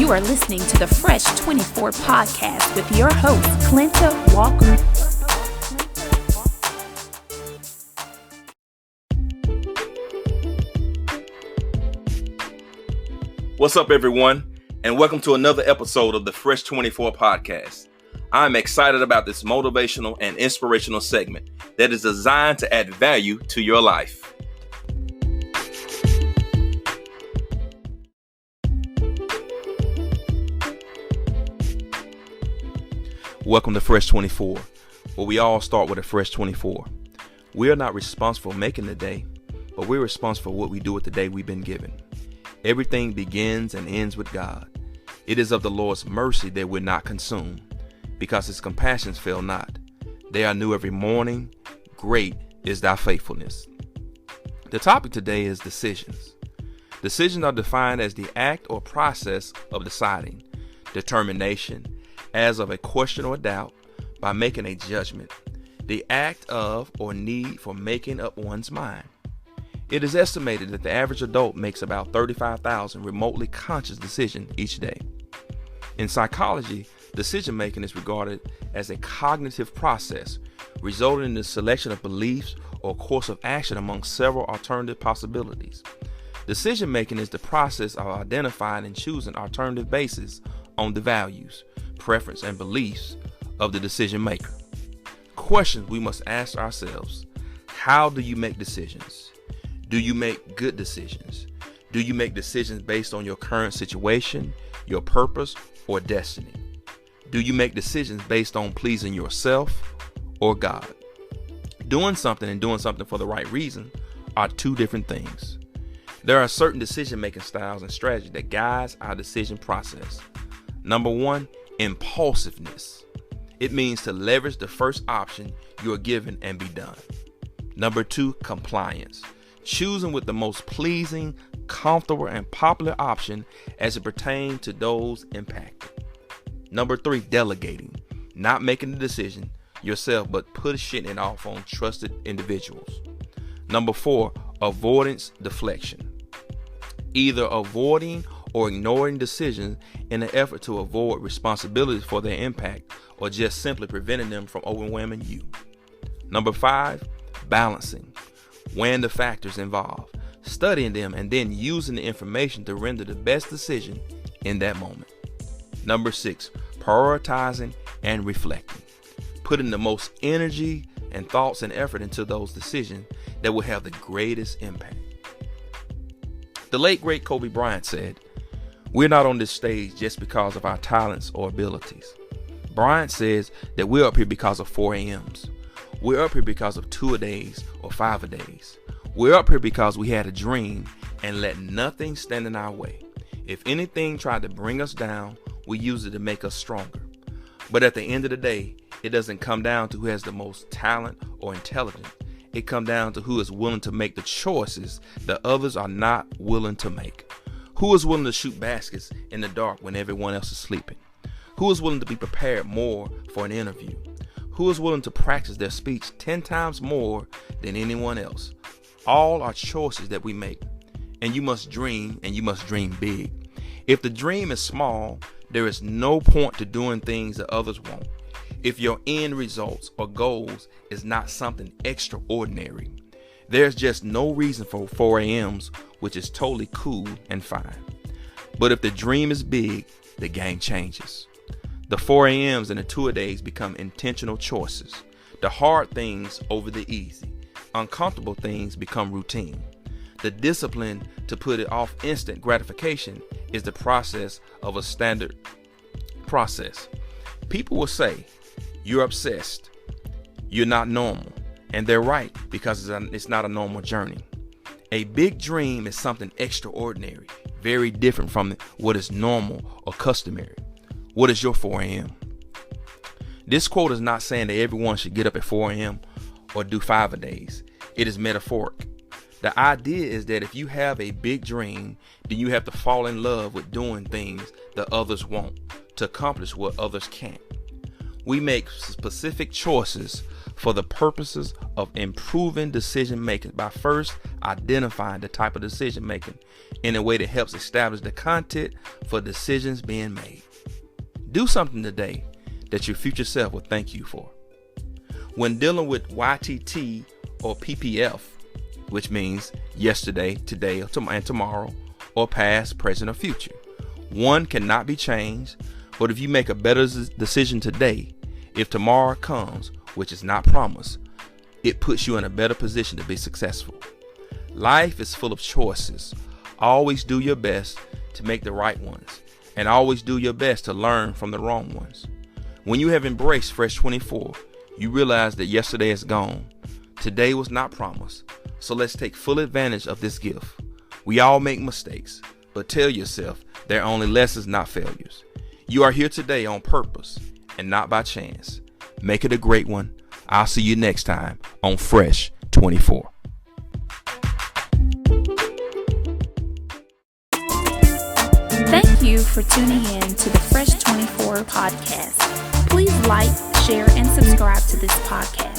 You are listening to the Fresh 24 podcast with your host, Clinta Walker. What's up, everyone, and welcome to another episode of the Fresh 24 podcast. I'm excited about this motivational and inspirational segment that is designed to add value to your life. Welcome to Fresh 24, where we all start with a Fresh 24. We are not responsible for making the day, but we're responsible for what we do with the day we've been given. Everything begins and ends with God. It is of the Lord's mercy that we're not consumed, because his compassions fail not. They are new every morning. Great is thy faithfulness. The topic today is decisions. Decisions are defined as the act or process of deciding, determination, as of a question or doubt, by making a judgment, the act of or need for making up one's mind. It is estimated that the average adult makes about 35,000 remotely conscious decisions each day. In psychology, decision making is regarded as a cognitive process, resulting in the selection of beliefs or course of action among several alternative possibilities. Decision making is the process of identifying and choosing alternative bases on the values, preference, and beliefs of the decision maker. Questions we must ask ourselves: how do you make decisions? Do you make good decisions? Do you make decisions based on your current situation, your purpose, or destiny? Do you make decisions based on pleasing yourself or God? Doing something and doing something for the right reason are two different things. There are certain decision-making styles and strategies that guides our decision process. Number one, impulsiveness. It means to leverage the first option you are given and be done. Number two, compliance. Choosing with the most pleasing, comfortable, and popular option as it pertains to those impacted. Number three, delegating. Not making the decision yourself, but pushing it off on trusted individuals. Number four, avoidance deflection. Either avoiding or ignoring decisions in an effort to avoid responsibility for their impact, or just simply preventing them from overwhelming you. Number five, balancing. Weighing the factors involved, studying them, and then using the information to render the best decision in that moment. Number six, prioritizing and reflecting. Putting the most energy and thoughts and effort into those decisions that will have the greatest impact. The late great Kobe Bryant said, "We're not on this stage just because of our talents or abilities." Bryant says that we're up here because of 4 a.m.s. We're up here because of 2-a-days or 5-a-days. We're up here because we had a dream and let nothing stand in our way. If anything tried to bring us down, we use it to make us stronger. But at the end of the day, it doesn't come down to who has the most talent or intelligence. It comes down to who is willing to make the choices that others are not willing to make. Who is willing to shoot baskets in the dark when everyone else is sleeping? Who is willing to be prepared more for an interview? Who is willing to practice their speech 10 times more than anyone else? All are choices that we make. And you must dream, and you must dream big. If the dream is small, there is no point to doing things that others won't. If your end results or goals is not something extraordinary, there's just no reason for 4 a.m.s, which is totally cool and fine. But if the dream is big, the game changes. The 4 a.m.s and the 2-a-days become intentional choices. The hard things over the easy. Uncomfortable things become routine. The discipline to put it off instant gratification is the process of a standard process. People will say, "You're obsessed. You're not normal." And they're right, because it's not a normal journey. A big dream is something extraordinary, very different from what is normal or customary. What is your 4 a.m.? This quote is not saying that everyone should get up at 4 a.m. or do 5-a-days. It is metaphoric. The idea is that if you have a big dream, then you have to fall in love with doing things that others won't to accomplish what others can't. We make specific choices for the purposes of improving decision making by first identifying the type of decision making in a way that helps establish the content for decisions being made. Do something today that your future self will thank you for. When dealing with YTT or PPF, which means yesterday, today, and tomorrow, or past, present, or future, one cannot be changed, but if you make a better decision today, if tomorrow comes, which is not promised, it puts you in a better position to be successful. Life is full of choices. Always do your best to make the right ones, and always do your best to learn from the wrong ones. When you have embraced Fresh 24, you realize that yesterday is gone. Today was not promised, so let's take full advantage of this gift. We all make mistakes, but tell yourself they're only lessons, not failures. You are here today on purpose and not by chance. Make it a great one. I'll see you next time on Fresh 24. Thank you for tuning in to the Fresh 24 podcast. Please like, share, and subscribe to this podcast.